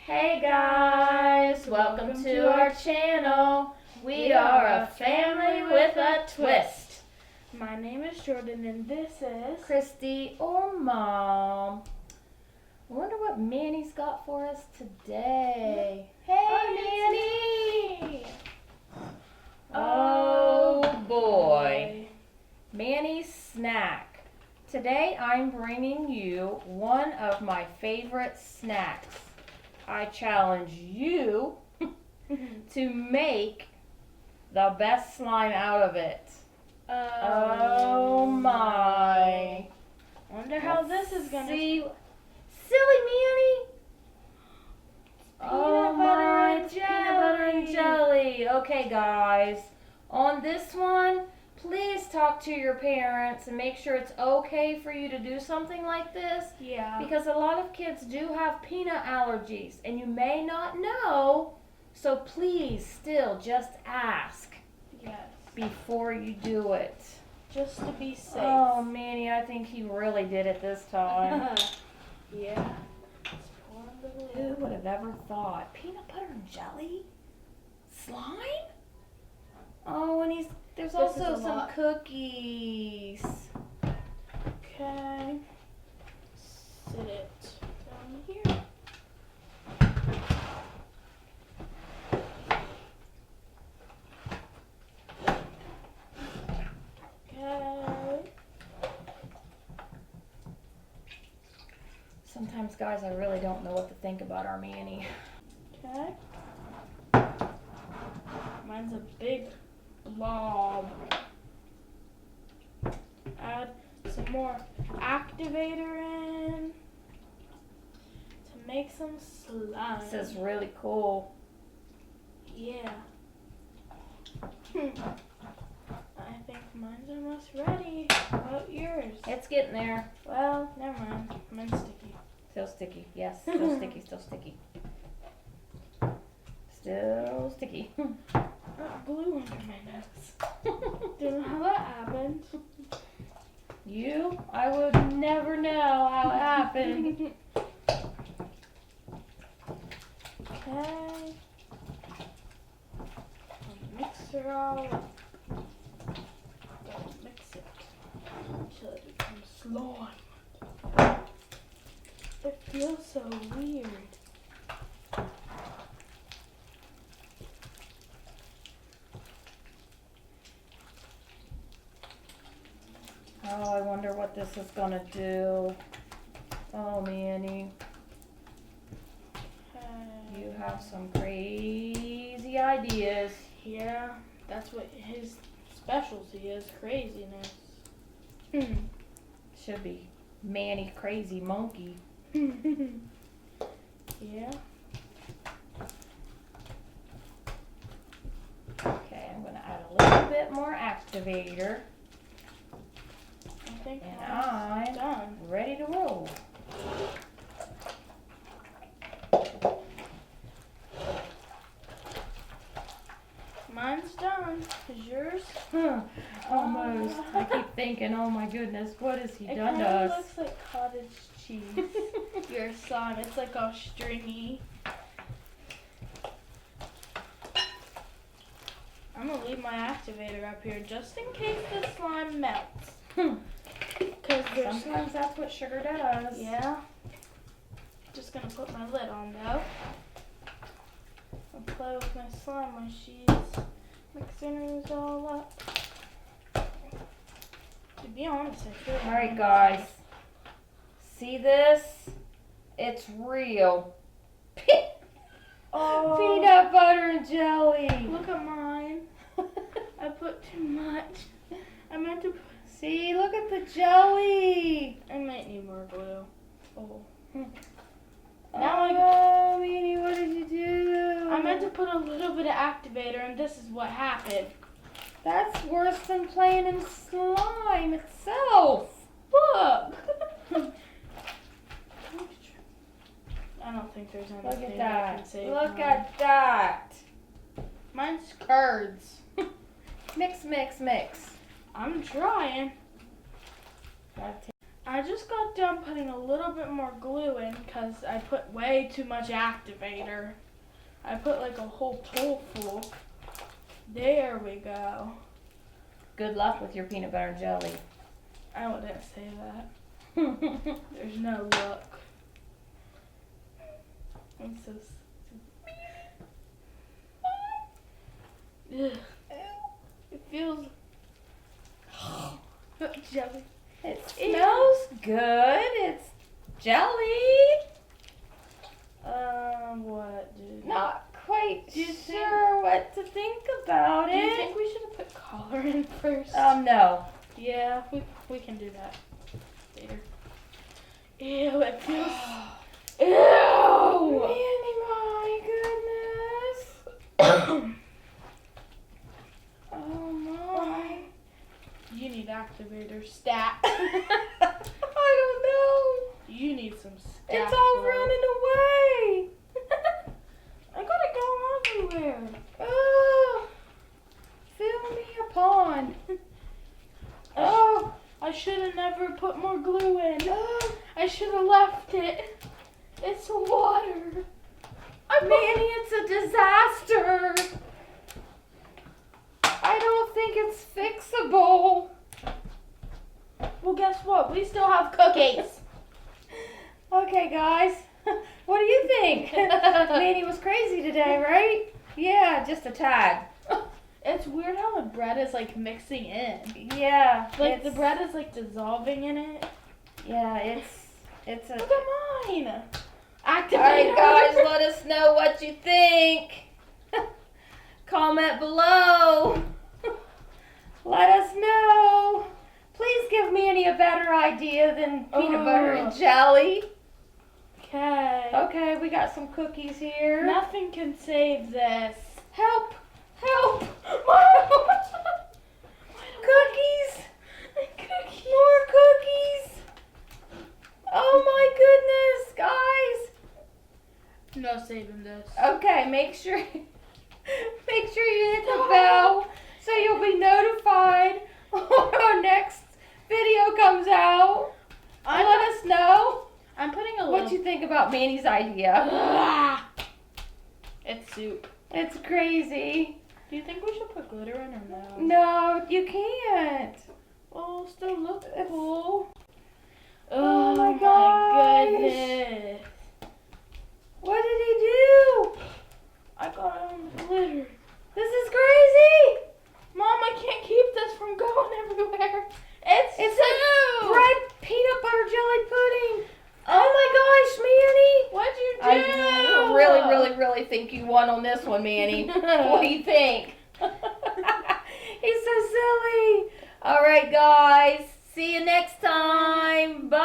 Hey guys, welcome to our channel. We are a family with a twist. My name is Jordan and this is Christy or Mom. I wonder what Manny's got for us today. Hey Manny! Oh boy. Manny's snack. Today I'm bringing you one of my favorite snacks. I challenge you to make the best slime out of it. Oh my. Wonder how this is gonna see. Silly Manny. Oh my, peanut butter and jelly. Okay guys, on this one, please talk to your parents and make sure it's okay for you to do something like this. Yeah. Because a lot of kids do have peanut allergies and you may not know. So please still just ask. Yes. Before you do it. Just to be safe. Oh Manny, I think he really did it this time. Yeah. Who would have ever thought? Peanut butter and jelly? Slime? Oh, and there's also some cookies. Okay. Sit it down here. Okay. Sometimes, guys, I really don't know what to think about our Manny. Okay. Mine's a big blob. Add some more activator in to make some slime. This is really cool. Yeah. I think mine's almost ready. How about yours? It's getting there. Well, never mind. Mine's sticky. Still sticky. Yes, still sticky, still sticky. Still sticky. Glue under my nose. Don't know how that happened. I would never know how it happened. Okay. Mixer out. Don't mix it until it becomes slime. It feels so weird. Oh, I wonder what this is gonna do. Oh, Manny, you have some crazy ideas. Yeah, that's what his specialty is, craziness. Should be Manny Crazy Monkey. Yeah. Okay, I'm gonna add a little bit more activator. I think And mine's I'm done. ready to roll. Mine's done. Is yours? Almost. I keep thinking, oh my goodness, what has he done to It us? looks like cottage cheese. Your slime. It's like all stringy. I'm gonna leave my activator up here just in case the slime melts. Cause Sometimes that's what sugar does. Yeah. Just gonna put my lid on though. I'll play with my slime when she's mixing it all up. To be honest, I feel like Alright guys, see this? It's real. Oh, Peanut butter and jelly. look at mine. I put too much. I meant to put, See, look at the jelly. I might need more glue. Oh. Oh, Manny, what did you do? I meant to put a little bit of activator and this is what happened. That's worse than playing in slime itself. Look! I don't think there's anything Look at I can that. save. Look mine. at that. Mine's curds. Mix, mix, mix. I'm trying. I just got done putting a little bit more glue in because I put way too much activator. I put like a whole tool full. There we go. Good luck with your peanut butter and jelly. I wouldn't say that. There's no luck. I'm so stupid. Ugh. It feels jelly. It smells good. It's jelly. What, dude? Not quite Do you think- sure what to think about Do you it. think we should have put color in first? No. Yeah, we can do that later. Ew, it feels. Ew! Manny, my goodness. Oh my. You need activator stat. I don't know. You need some stat. It's all running away. I got it going everywhere. Oh, fill me a pond. Oh, I should have never put more glue in. oh. I should have left it. It's water. Manny, it's a disaster. I don't think it's fixable. Well, guess what? We still have cookies. Okay, guys. What do you think? Manny was crazy today, right? Yeah, just a tad. It's weird how the bread is like mixing in. Yeah. Like the bread is like dissolving in it. Yeah, it's a. Look at mine. Activator. Alright, guys, let us know what you think. Comment below. Let us know. Please give Manny a better idea than peanut butter and jelly. Okay. Okay, we got some cookies here. Nothing can save this. Help! Help! Cookies! More cookies! Oh my goodness, guys! No saving this. Okay, make sure you hit the bell so you'll be notified when our next video comes out. Let us know I'm putting a what little. you think about Manny's idea. It's soup. It's crazy. Do you think we should put glitter in or no? No, you can't. Oh, still look It's- cool. Oh my my gosh. goodness. What did he do? I got glitter. This is crazy. Mom, I can't keep this from going everywhere. It's It's soup. like bread peanut butter jelly pudding. Oh my gosh, Manny. What'd you do? I really think you won on this one, Manny. What do you think? He's so silly. All right, guys. See you next time. Bye.